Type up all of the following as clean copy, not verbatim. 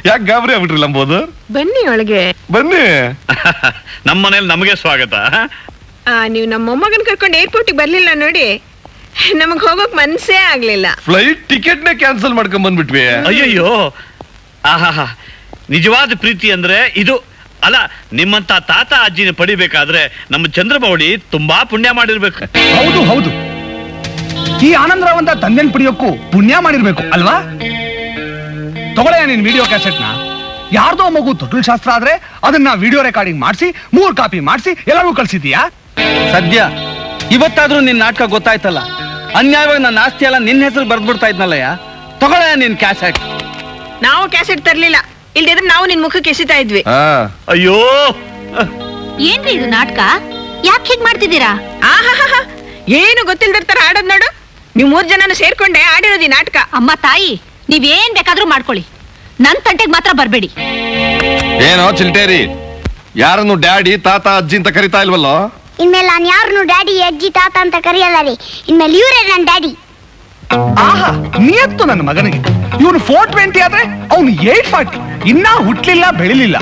ಯಾಕೆ ಗಾಬರಿ ಆಗ್ಬಿಟ್ರಿ ಲಂಬೋದು? ಬನ್ನಿ ಒಳಗೆ ಬನ್ನಿ. ನಮ್ಮ ಮನೇಲಿ ನಮಗೆ ಸ್ವಾಗತ. ನೀವು ನಮ್ಮ ಮೊಮ್ಮಗನ್ ಕರ್ಕೊಂಡು ಏರ್ಪೋರ್ಟಿಗೆ ಬರ್ಲಿಲ್ಲ ನೋಡಿ, ನಮಗ್ ಹೋಗೋಕ್ ಮನ್ಸೇ ಆಗ್ಲಿಲ್ಲ. ಫ್ಲೈಟ್ ಟಿಕೆಟ್ನೇ ಕ್ಯಾನ್ಸಲ್ ಮಾಡ್ಕೊಂಡ್ ಬಂದ್ಬಿಟ್ವಿ. ಅಯ್ಯಯ್ಯೋ, ಆಹಾ, ನಿಜವಾದ ಪ್ರೀತಿ ಅಂದ್ರೆ ಇದು ಅಲ್ಲ. ನಿಮ್ಮಂತ ತಾತ ಅಜ್ಜಿನ ಪಡಿಬೇಕಾದ್ರೆ ನಮ್ಮ ಚಂದ್ರಮೌಳಿ ತುಂಬಾ ಪುಣ್ಯ ಮಾಡಿರ್ಬೇಕು. ಹೌದು ಹೌದು, ಈ ಆನಂದರಾವ್ ಅಂತ ತಂದೆನ್ ಪಡಿಯೋಕ್ಕೂ ಪುಣ್ಯ ಮಾಡಿರ್ಬೇಕು ಅಲ್ವಾ? ತಗೊಳ್ಳೆಯ ನಿನ್ ವಿಡಿಯೋ ಕ್ಯಾಸೆಟ್ನ. ಯಾರ್ದೋ ಮಗು ತೊಟ್ಲು ಶಾಸ್ತ್ರ ಆದ್ರೆ ಅದನ್ನ ವಿಡಿಯೋ ರೆಕಾರ್ಡಿಂಗ್ ಮಾಡಿಸಿ 3 ಕಾಪಿ ಮಾಡಿಸಿ ಎಲ್ಲರಿಗೂ ಕಳ್ಸಿದ್ಯಾ? ಸದ್ಯ ಇವತ್ತಾದ್ರೂ ನಿನ್ ನಾಟಕ ಗೊತ್ತಾಯ್ತಲ್ಲ. ಅನ್ಯಾಯವಾಗಿ ನನ್ನ ಆಸ್ತಿ ಎಲ್ಲ ನಿನ್ನ ಹೆಸರು ಬರ್ದ್ಬಿಡ್ತಾ ಇದ್ನಲ್ಲಯ್ಯ. ತಗೊಳ್ಳೆಯ ನಿನ್ ಕ್ಯಾಸೆಟ್. ನಾವು ಕ್ಯಾಸೆಟ್ ತರ್ಲಿಲ್ಲ, ಇಲ್ದಿದ್ರೆ ನಾವು ನಿನ್ ಮುಖಕ್ಕೆ ಎಸಿತಾ ಇದ್ವಿ. ಅಯ್ಯೋ, ಏನ್ರಿ ಇದು ನಾಟಕ? ಯಾಕೆ ಹೀಗ್ ಮಾಡ್ತಿದ್ದೀರಾ? ಆಹಾ, ಏನು ಗೊತ್ತಿಲ್ದಿರ್ತಾರ ಆಡೋದ್ ನೋಡು. ನೀವು 3 ಜನನು ಸೇರ್ಕೊಂಡೆ ಆಡಿರೋದು ಈ ನಾಟಕ. ಅಮ್ಮ ತಾಯಿ, ನೀವೇನ್ ಬೇಕಾದ್ರೂ ಮಾಡ್ಕೊಳ್ಳಿ, ನನ್ ತಂಟೆಗೆ ಮಾತ್ರ ಬರ್ಬೇಡಿ. ಏನೋ ಚಿಲ್ಟೇರಿ, ಯಾರನ್ನು ಡ್ಯಾಡಿ ತಾತ ಅಜ್ಜಿ ಅಂತ ಕರಿತಾ ಇಲ್ವಲ್ಲೋ? ಇನ್ಮೇಲೆ ನಾನು ಯಾರನ್ನು ಡ್ಯಾಡಿ ಅಜ್ಜಿ ತಾತ ಅಂತ ಕರೆಯಲ್ಲ ರೀ. ಇನ್ಮೇಲೆ ಇವರೇ ನನ್ನ ಡ್ಯಾಡಿ. ಆಹಾ, ನಿಯತ್ತು ನನ್ನ ಮಗನಿಗೆ. ಇವನು 420 ಆದ್ರೆ ಅವನು 840. ಇನ್ನ ಹುಟ್ಲಿಲ್ಲ ಬೆಳಿಲಿಲ್ಲ,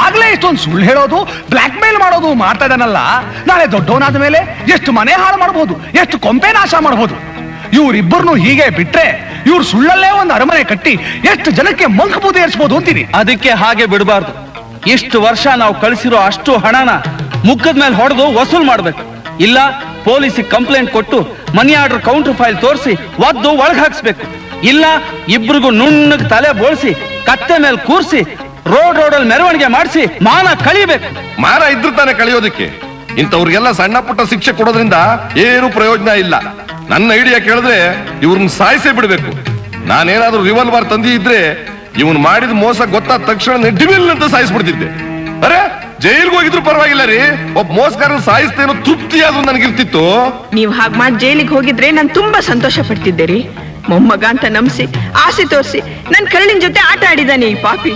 ಆಗ್ಲೇ ಇಷ್ಟೊಂದು ಸುಳ್ಳು ಹೇಳೋದು, ಬ್ಲಾಕ್ ಮೇಲ್ ಮಾಡೋದು ಮಾಡ್ತಾ ಇದ್ದಾನಲ್ಲ. ನಾಳೆ ದೊಡ್ಡವನಾದ ಮೇಲೆ ಎಷ್ಟು ಮನೆ ಹಾಳು ಮಾಡಬಹುದು, ಎಷ್ಟು ಕೊಂಪೆ ನಾಶ ಮಾಡಬಹುದು. ಇವ್ರಿಬ್ಬರನ್ನು ಹೀಗೆ ಬಿಟ್ರೆ ಇವ್ರು ಸುಳ್ಳಲ್ಲೇ ಒಂದು ಅರಮನೆ ಕಟ್ಟಿ ಎಷ್ಟು ಜನಕ್ಕೆ ಮಂಕ್ ಬೂದಿ ಏರಿಸಬಹುದು ಅಂತೀನಿ. ಅದಕ್ಕೆ ಹಾಗೆ ಬಿಡಬಾರ್ದು. ಇಷ್ಟು ವರ್ಷ ನಾವು ಕಳಿಸಿರೋ ಅಷ್ಟು ಹಣನ ಮುಖದ ಮೇಲೆ ಹೊಡೆದು ವಸೂಲ್ ಮಾಡ್ಬೇಕು. ಇಲ್ಲ ಪೊಲೀಸಿಗೆ ಕಂಪ್ಲೇಂಟ್ ಕೊಟ್ಟು ಮನಿ ಆರ್ಡರ್ ಕೌಂಟರ್ ಫೈಲ್ ತೋರಿಸಿ ಒದ್ದು ಒಳಗ್ ಹಾಕ್ಸ್ಬೇಕು. ಇಲ್ಲ ಇಬ್ರಿಗೂ ನುಣ್ಣಗ್ ತಲೆ ಬೋಳ್ಸಿ ಕತ್ತೆ ಮೇಲೆ ಕೂರ್ಸಿ ರೋಡಲ್ಲಿ ಮೆರವಣಿಗೆ ಮಾಡಿಸಿ ಮಾನ ಕಳಿಬೇಕು. ಮಾರ ಇದ್ರು ತಾನೆ ಕಳಿಯೋದಕ್ಕೆ. ಇಂಥವ್ರಿಗೆಲ್ಲ ಸಣ್ಣ ಪುಟ್ಟ ಶಿಕ್ಷೆ ಕೊಡೋದ್ರಿಂದ ಏನು ಪ್ರಯೋಜನ ಇಲ್ಲ. ನನ್ನ ಐಡಿಯಾ ಕೇಳಿದ್ರೆ ಇವ್ರನ್ನ ಸಾಯಿಸೇ ಬಿಡ್ಬೇಕು. ನಾನೇನಾದ್ರೂ ರಿವಾಲ್ವರ್ ತಂದಿ ಇದ್ರೆ ಇವನ್ ಮಾಡಿದ ಮೋಸ ಗೊತ್ತಾದ ತಕ್ಷಣ ಡಿವಿಲ್ ಅಂತ ಸಾಯಿಸ್ಬಿಡ್ತಿದ್ದೆ. ಅರೆ, ಜೈಲ್ಗೆ ಹೋಗಿದ್ರು ಪರವಾಗಿಲ್ಲ ರೀ, ಒಬ್ಬ ಮೋಸಗಾರನ ಸಾಯಿಸ್ತೇನೋ ತೃಪ್ತಿ ಆದ್ರೂ ನನಗಿರ್ತಿತ್ತು. ನೀವ್ ಹಾಗ್ ಮಾಡಿ ಜೈಲಿಗೆ ಹೋಗಿದ್ರೆ ನಾನು ತುಂಬಾ ಸಂತೋಷ ಪಡ್ತಿದ್ದೆ ರೀ. ಮೊಮ್ಮಗ ಅಂತ ನಂಬಿಸಿ ಆಸೆ ತೋರಿಸಿ ನನ್ ಕರಳಿನ ಜೊತೆ ಆಟ ಆಡಿದಾನೆ ಈ ಪಾಪಿ.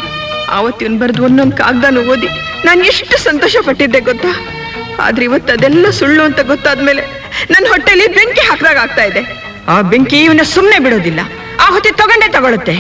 ಆವತ್ತಿನ ಬರ್ದು ಒಂದೊಂದು ಕಾಗ್ದಾನು ಓದಿ ನಾನು ಎಷ್ಟು ಸಂತೋಷ ಪಟ್ಟಿದ್ದೆ ಗೊತ್ತಾ? ಆದ್ರೆ ಇವತ್ತು ಅದೆಲ್ಲ ಸುಳ್ಳು ಅಂತ ಗೊತ್ತಾದ್ಮೇಲೆ ನನ್ನ ಹೊಟ್ಟೆಲಿ ಬೆಂಕಿ ಹಾಕ್ದಾಗ ಆಗ್ತಾ ಇದೆ. ಆ ಬೆಂಕಿ ಇವನ್ನ ಸುಮ್ಮನೆ ಬಿಡೋದಿಲ್ಲ. ಆ ಹೊತ್ತಿ ತಗೊಂಡೇ ತಗೊಳುತ್ತೆ.